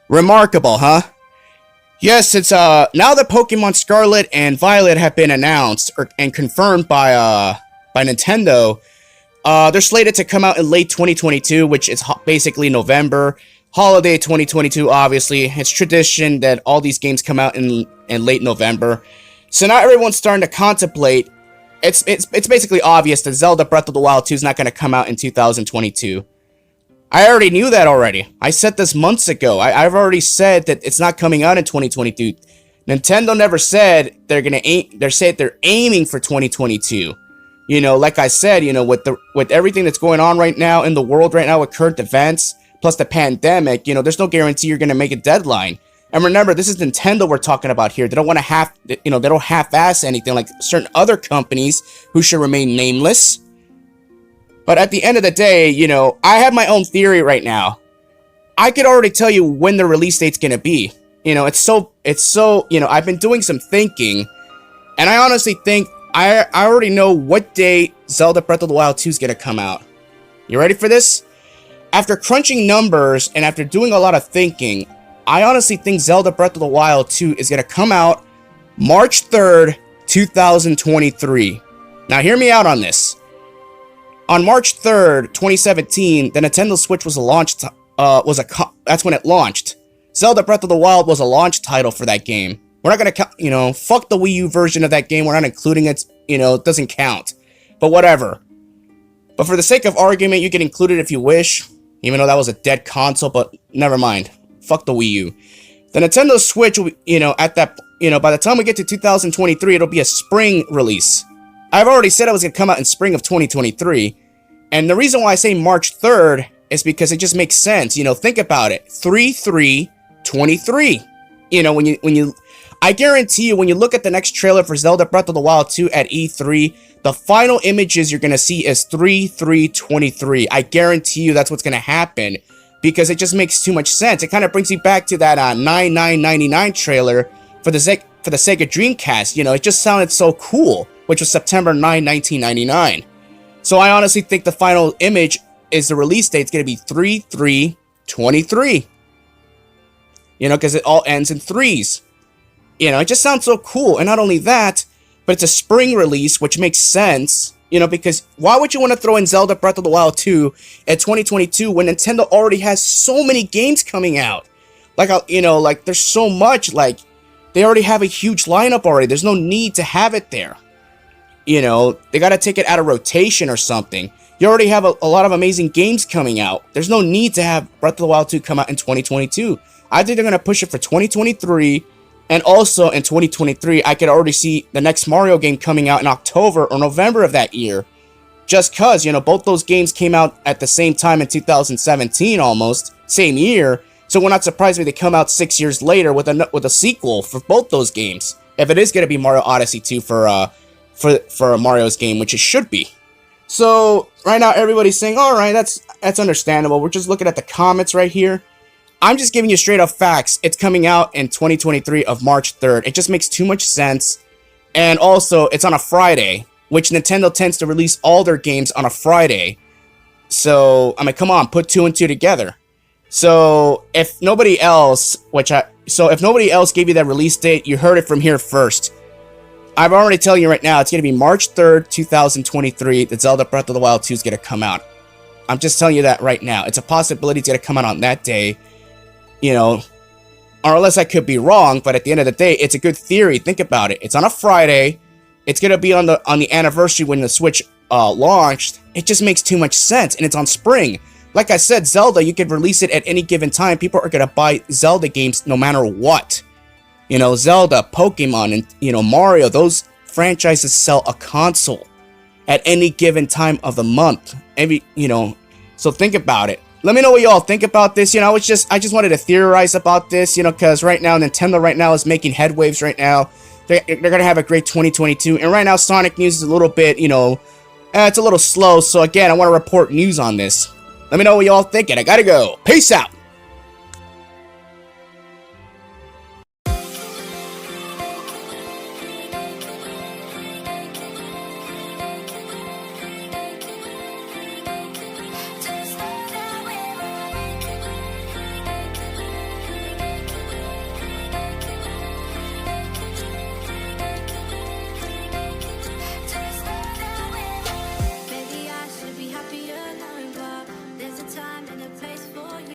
Remarkable, huh? Yes, it's now that Pokemon Scarlet and Violet have been announced and confirmed by Nintendo, they're slated to come out in late 2022, which is basically November. Holiday 2022, obviously. It's tradition that all these games come out in late November. So now everyone's starting to contemplate. It's basically obvious that Zelda Breath of the Wild 2 is not going to come out in 2022. I already knew that already. I said this months ago. I've already said that it's not coming out in 2022. Nintendo never said they're gonna aim. They said they're aiming for 2022. You know, like I said, you know, with everything that's going on right now in the world right now with current events plus the pandemic, you know, there's no guarantee you're gonna make a deadline. And remember, this is Nintendo we're talking about here. They don't want to they don't half-ass anything like certain other companies who should remain nameless. But at the end of the day, you know, I have my own theory right now. I could already tell you when the release date's gonna be. You know, it's so, you know, I've been doing some thinking, and I honestly think I already know what day Zelda Breath of the Wild 2 is gonna come out. You ready for this? After crunching numbers and after doing a lot of thinking, I honestly think Zelda Breath of the Wild 2 is gonna come out March 3rd, 2023. Now hear me out on this. On March 3rd, 2017, the Nintendo Switch was launched. That's when it launched. Zelda Breath of the Wild was a launch title for that game. We're not gonna, you know, fuck the Wii U version of that game. We're not including it. You know, it doesn't count. But whatever. But for the sake of argument, you can include it if you wish, even though that was a dead console. But never mind. Fuck the Wii U. The Nintendo Switch, you know, by the time we get to 2023, it'll be a spring release. I've already said it was going to come out in spring of 2023, and the reason why I say March 3rd is because it just makes sense. You know, think about it. 3/3/23. You know, I guarantee you, when you look at the next trailer for Zelda Breath of the Wild 2 at E3, the final images you're going to see is 3/3/23. I guarantee you that's what's going to happen, because it just makes too much sense. It kind of brings you back to that 9/9/99 trailer for the Sega Dreamcast. You know, it just sounded so cool, which was September 9, 1999. So I honestly think the final image is the release date. It's going to be 3/3/23. You know, because it all ends in threes. You know, it just sounds so cool. And not only that, but it's a spring release, which makes sense. You know, because why would you want to throw in Zelda Breath of the Wild 2 at 2022 when Nintendo already has so many games coming out? Like, you know, like there's so much, like they already have a huge lineup already. There's no need to have it there. You know, they got to take it out of rotation or something. You already have a lot of amazing games coming out. There's no need to have Breath of the Wild 2 come out in 2022. I think they're going to push it for 2023. And also in 2023, I could already see the next Mario game coming out in October or November of that year. Just because, you know, both those games came out at the same time in 2017 almost. Same year. So we're not surprised when they come out 6 years later with a sequel for both those games. If it is going to be Mario Odyssey 2 for Mario's game, which it should be. So right now everybody's saying, all right, that's understandable. We're just looking at the comments right here. I'm just giving you straight up facts. It's coming out in 2023 of March 3rd. It just makes too much sense. And also, it's on a Friday, which Nintendo tends to release all their games on a Friday. So, I mean, come on, put 2 and 2 together. So, if nobody else gave you that release date, you heard it from here first. I'm already telling you right now, it's going to be March 3rd, 2023, that Zelda Breath of the Wild 2 is going to come out. I'm just telling you that right now. It's a possibility it's going to come out on that day. You know, or unless I could be wrong, but at the end of the day, it's a good theory. Think about it. It's on a Friday. It's going to be on the anniversary when the Switch launched. It just makes too much sense, and it's on spring. Like I said, Zelda, you could release it at any given time. People are going to buy Zelda games no matter what. You know, Zelda, Pokemon, and, you know, Mario, those franchises sell a console at any given time of the month. You know, so think about it. Let me know what y'all think about this. You know, I just wanted to theorize about this, you know, because right now, Nintendo right now is making headwaves right now. They're going to have a great 2022. And right now, Sonic News is a little bit, you know, it's a little slow. So again, I want to report news on this. Let me know what y'all thinking. I gotta go. Peace out.